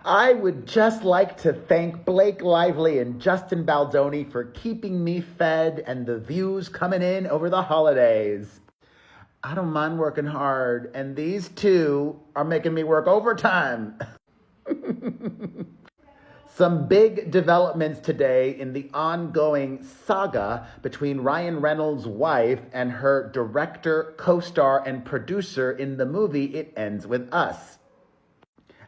I would just like to thank Blake Lively and Justin Baldoni for keeping me fed and the views coming in over the holidays. I don't mind working hard, and these two are making me work overtime. Some big developments today in the ongoing saga between Ryan Reynolds' wife and her director, co-star, and producer in the movie It Ends With Us.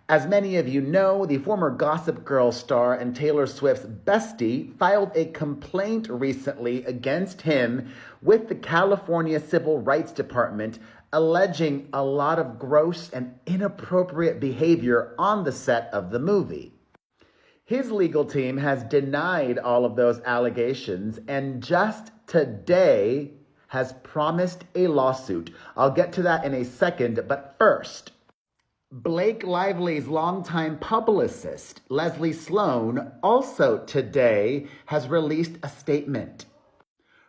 As many of you know, the former Gossip Girl star and Taylor Swift's bestie filed a complaint recently against him with the California Civil Rights Department, alleging a lot of gross and inappropriate behavior on the set of the movie. His legal team has denied all of those allegations and just today has promised a lawsuit. I'll get to that in a second, but first, Blake Lively's longtime publicist, Leslie Sloan, also today has released a statement.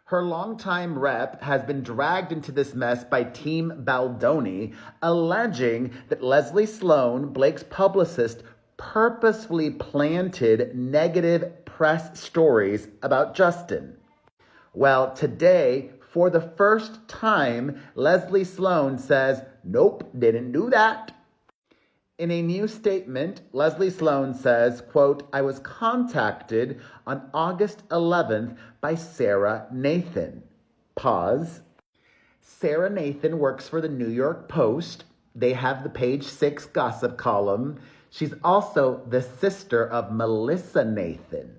Her longtime rep has been dragged into this mess by Team Baldoni, alleging that Leslie Sloan, Blake's publicist, purposefully planted negative press stories about Justin. Well, today, for the first time, Leslie Sloan says, nope, didn't do that. In a new statement, Leslie Sloan says, quote, I was contacted on August 11th by Sarah Nathan. Pause. Sarah Nathan works for the New York Post. They have the Page 6 gossip column. She's also the sister of Melissa Nathan.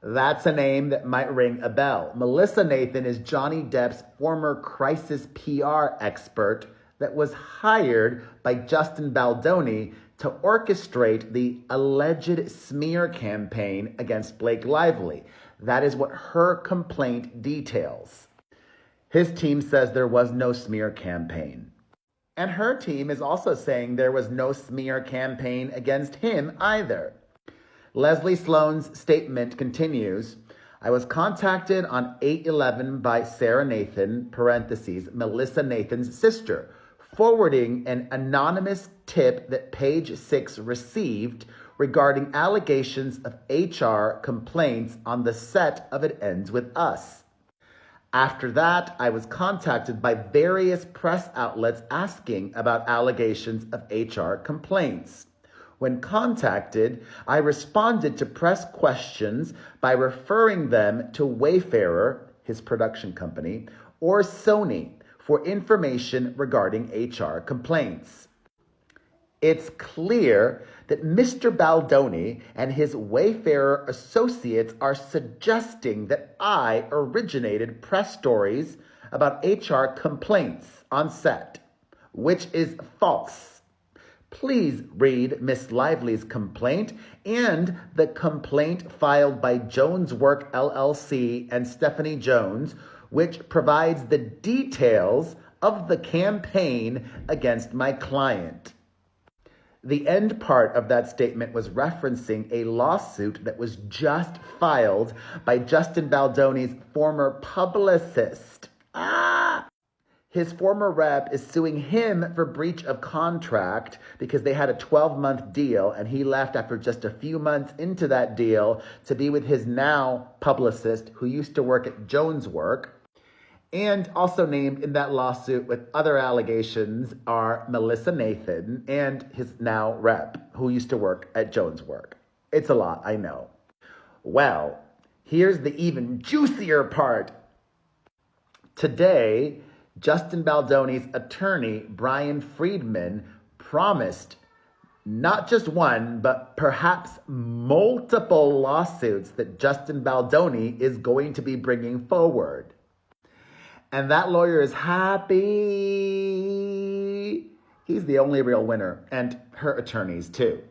That's a name that might ring a bell. Melissa Nathan is Johnny Depp's former crisis PR expert that was hired by Justin Baldoni to orchestrate the alleged smear campaign against Blake Lively. That is what her complaint details. His team says there was no smear campaign. And her team is also saying there was no smear campaign against him either. Leslie Sloan's statement continues, I was contacted on 8/11 by Sarah Nathan, parentheses, Melissa Nathan's sister, forwarding an anonymous tip that Page 6 received regarding allegations of HR complaints on the set of It Ends With Us. After that, I was contacted by various press outlets asking about allegations of HR complaints. When contacted, I responded to press questions by referring them to Wayfarer, his production company, or Sony for information regarding HR complaints. It's clear that Mr. Baldoni and his Wayfarer associates are suggesting that I originated press stories about HR complaints on set, which is false. Please read Miss Lively's complaint and the complaint filed by Jones Work LLC and Stephanie Jones, which provides the details of the campaign against my client. The end part of that statement was referencing a lawsuit that was just filed by Justin Baldoni's former publicist. His former rep is suing him for breach of contract because they had a 12-month deal and he left after just a few months into that deal to be with his now publicist who used to work at Jones Work. And also named in that lawsuit with other allegations are Melissa Nathan and his now rep, who used to work at Jones Work. It's a lot, I know. Well, here's the even juicier part. Today, Justin Baldoni's attorney, Brian Friedman, promised not just one, but perhaps multiple lawsuits that Justin Baldoni is going to be bringing forward. And that lawyer is happy. He's the only real winner, and her attorneys too.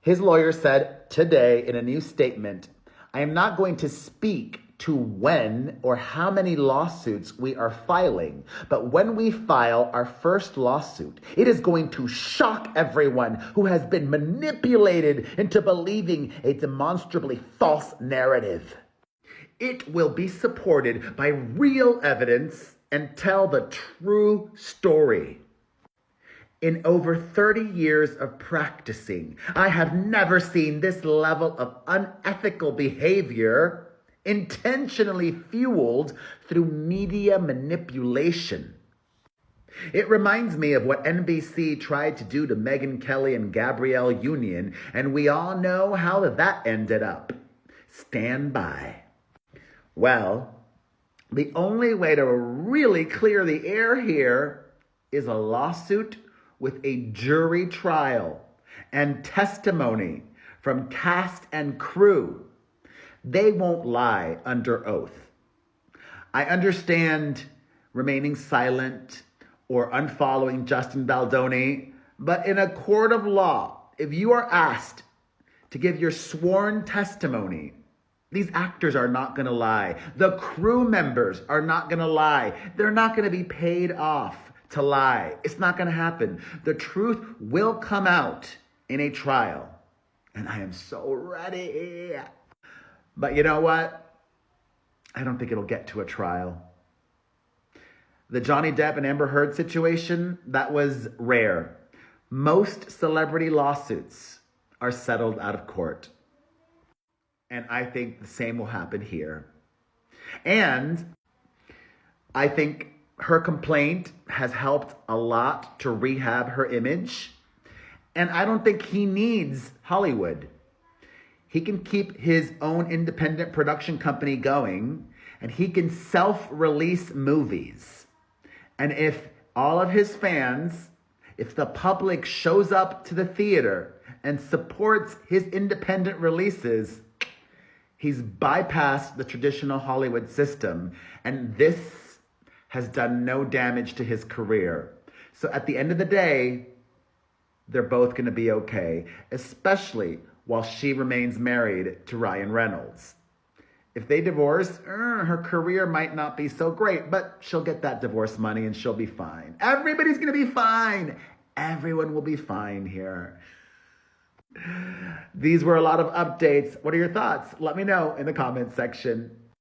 His lawyer said today in a new statement, I am not going to speak to when or how many lawsuits we are filing, but when we file our first lawsuit, it is going to shock everyone who has been manipulated into believing a demonstrably false narrative. It will be supported by real evidence and tell the true story. In over 30 years of practicing, I have never seen this level of unethical behavior intentionally fueled through media manipulation. It reminds me of what NBC tried to do to Megyn Kelly and Gabrielle Union, and we all know how that ended up. Stand by. Well, the only way to really clear the air here is a lawsuit with a jury trial and testimony from cast and crew. They won't lie under oath. I understand remaining silent or unfollowing Justin Baldoni, but in a court of law, if you are asked to give your sworn testimony, these actors are not going to lie. The crew members are not going to lie. They're not going to be paid off to lie. It's not going to happen. The truth will come out in a trial. And I am so ready. But you know what? I don't think it'll get to a trial. The Johnny Depp and Amber Heard situation, that was rare. Most celebrity lawsuits are settled out of court. And I think the same will happen here. And I think her complaint has helped a lot to rehab her image. And I don't think he needs Hollywood. He can keep his own independent production company going, and he can self-release movies. And if all of his fans, if the public shows up to the theater and supports his independent releases, he's bypassed the traditional Hollywood system, and this has done no damage to his career. So at the end of the day, they're both going to be okay, especially while she remains married to Ryan Reynolds. If they divorce, her career might not be so great, but she'll get that divorce money and she'll be fine. Everybody's going to be fine. Everyone will be fine here. These were a lot of updates. What are your thoughts? Let me know in the comments section.